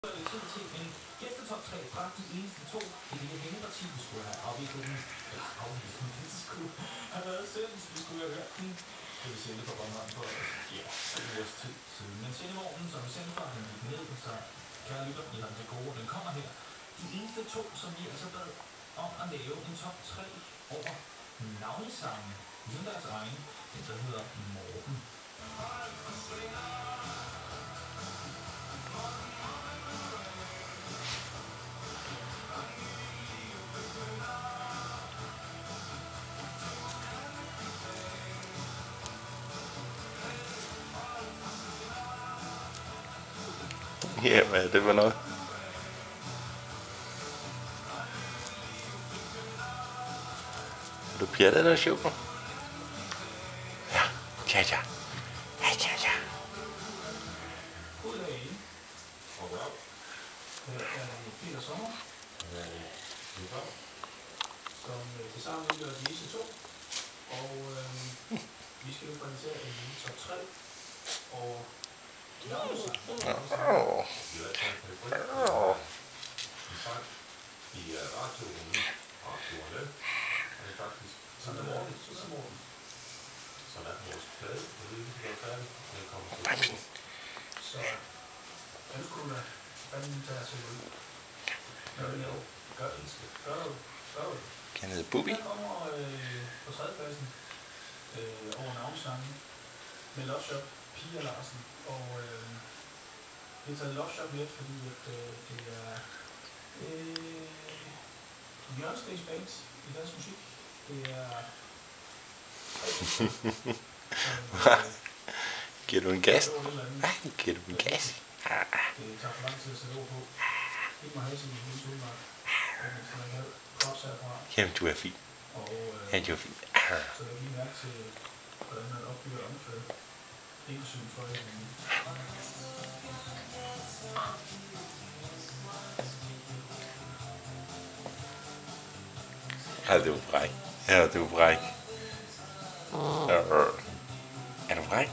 Tid til en gæstetop 3 fra de eneste to i det hængeparti, vi skulle have afviklet den, eller afviklet den, det skulle have været selv, vi skulle have hørt den. Det vil sende på Bornholm for, ja, 2 ugers tid siden. Men sendemorgen, som vi sendte fra, den gik ned, så kære lytter, I har den til gode, den kommer her. De eneste to, som vi altså bad om at lave en top 3 over navnesangen, ligesom deres egen, den der hedder Morten. Ja, hvad er det for noget? Er du pjattet eller sjov på? Ja, ja. Ja. God dag. Og goddag. Her er Peter Sommer. Som til sammen udgør de eneste to. Og vi skal nu præsentere en lille top 3. Og i radioen, radioerne, er det faktisk sådan morgen, så er vores plade, og det er lige færdigt, og det kommer til at så den skulle da fanden tage sig ud. Gør det. Kenneth Bubi. Der kommer på 3. pladsen over navnsangen med Love Shop, Pia Larsen, og vi har taget Love Shop med, fordi at, det er hjørnestegsbands i dansk musik. Det er Giver du en gas? Giver du en gas? Det tager for lang tid at sætte ord på. Ikke må have sin lille solmark. Så man kan props herfra. Jamen, du er fin. Ja, du er fin. Så jeg lige mærke til, hvordan man opbygger omkvæd. Indsyn for det. Ja, det var fræk. Ja, det var fræk. Er du fræk?